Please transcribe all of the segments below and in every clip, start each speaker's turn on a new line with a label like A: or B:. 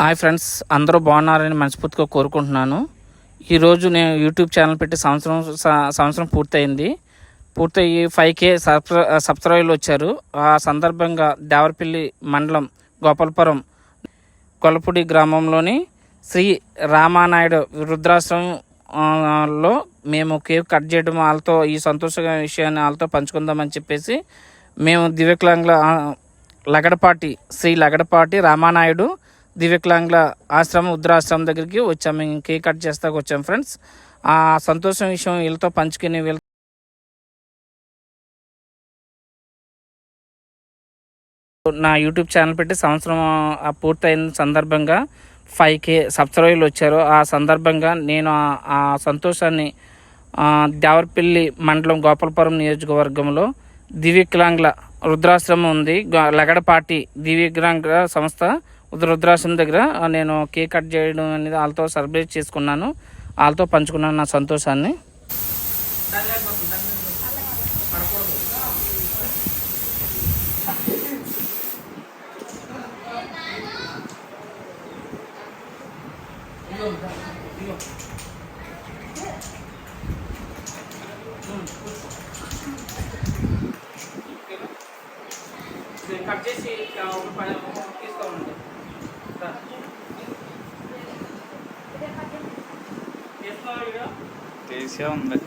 A: Hi friends, అందరూ బాగున్నారని మనస్ఫూర్తిగా కోరుకుంటున్నాను. ఈరోజు నేను యూట్యూబ్ ఛానల్ పెట్టి సంవత్సరం పూర్తయ్యి 5K సబ్స్క్రైబర్లు వచ్చారు. ఆ సందర్భంగా దేవరపల్లి మండలం గోపాలపురం కొలపూడి గ్రామంలోని శ్రీ రామానాయుడు వృద్ధాశ్రమంలో మేము కేక్ కట్ చేయడం, వాళ్ళతో ఈ సంతోష విషయాన్ని వాళ్ళతో పంచుకుందామని చెప్పేసి మేము దివ్యకలాంగ్ల లగడపాటి శ్రీ లగడపాటి రామానాయుడు దివ్యకలాంగ్ల వృద్ధాశ్రమం దగ్గరికి వచ్చాము. మేము కేక్ కట్ చేస్తాకు వచ్చాము ఫ్రెండ్స్. ఆ సంతోషం విషయం వీళ్ళతో పంచుకుని నా యూట్యూబ్ ఛానల్ పెట్టి సంవత్సరం పూర్తయిన సందర్భంగా 5K సబ్స్క్రైబర్లు వచ్చారు. ఆ సందర్భంగా నేను ఆ సంతోషాన్ని దేవరపల్లి మండలం గోపాలపురం నియోజకవర్గంలో దివ్యకలాంగ్ల వృద్ధాశ్రమం ఉంది, లగడపాటి దివ్యకలాంగ్ల సంస్థ వృద్ధాశ్రమం దగ్గర నేను కేక్ కట్ చేయడం అనేది వాళ్ళతో సెలబ్రేట్ చేసుకున్నాను. వాళ్ళతో పంచుకున్నాను నా సంతోషాన్ని. కట్ చేసి తీస్తూ ఉండండి.
B: తీసే ఉంది.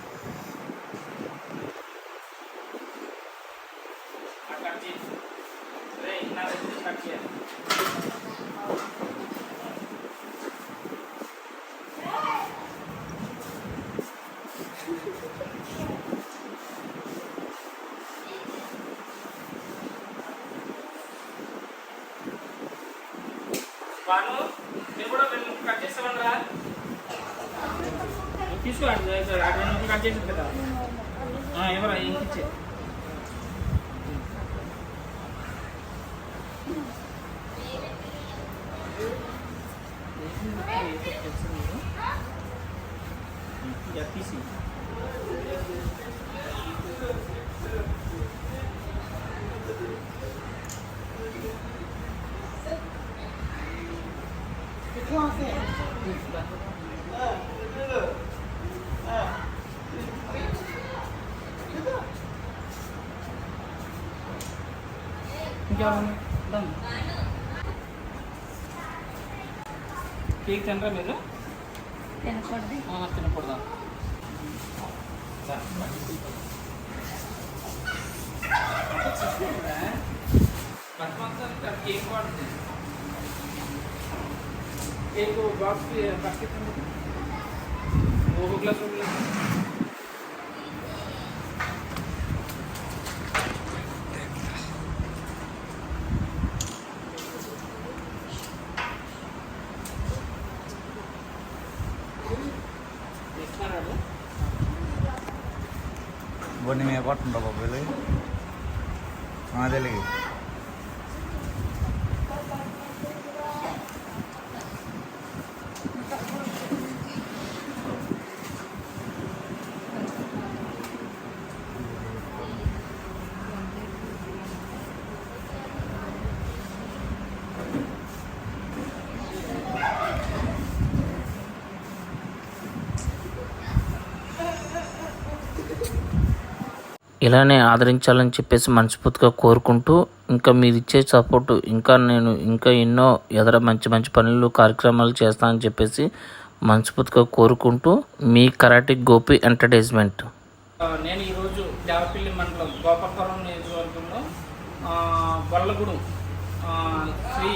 A: కట్ చేసి కట్ చేయాలి. వాను నేను కూడా కట్ చేస్తామన్నా తీసుకోండి. నేను కట్ చేసింది కదా, ఎవరా ఇంకిచ్చే తీసి కేక్ తినరా మీరు? తినకూడదా? కేక్ వాడుతుంది. కేక్ బాక్స్ పట్టుకెత్తండి. ఒక గ్లాస్
B: బొన్ని మీద పట్టుంటా బాబు తెలియ.
A: ఇలానే ఆదరించాలని చెప్పేసి మనస్ఫూర్తిగా కోరుకుంటూ, ఇంకా మీరు ఇచ్చే సపోర్టు నేను ఇంకా ఎన్నో మంచి మంచి పనులు కార్యక్రమాలు చేస్తానని చెప్పేసి మనస్ఫూర్తిగా కోరుకుంటూ, మీ కరాటి గోపి ఎంటర్టైన్మెంట్. నేను ఈరోజు దేవరపల్లి మండలం గోపాలపురం నియోజకవర్గంలో బొల్లగూడెం శ్రీ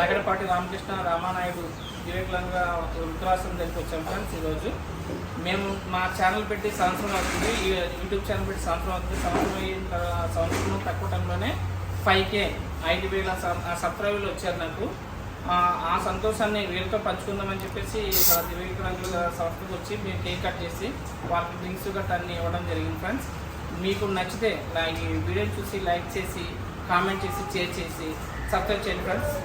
A: లగడపాటి రామకృష్ణ రామానాయుడు దివ్యకలాంగ్ల వృద్ధాశ్రమం దగ్గరికి వచ్చాము ఫ్రెండ్స్. ఈరోజు మేము మా ఛానల్ పెట్టి సంవత్సరం అవుతుంది, యూట్యూబ్ ఛానల్ పెట్టి సంవత్సరం అవుతుంది. సంవత్సరం తక్కువ టైంలోనే 5K 5,000 సబ్స్క్రైబర్లు వచ్చారు నాకు. ఆ సంతోషాన్ని వీళ్ళతో పంచుకుందామని చెప్పేసి దివ్యకలాంగ్ల సంస్థకు వచ్చి మేము కేక్ కట్ చేసి వాళ్ళకి డ్రింక్స్ గట్రా అన్నీ ఇవ్వడం జరిగింది ఫ్రెండ్స్. మీకు నచ్చితే ఈ వీడియోని చూసి లైక్ చేసి, కామెంట్ చేసి, షేర్ చేసి, సబ్స్క్రైబ్ చేయండి ఫ్రెండ్స్.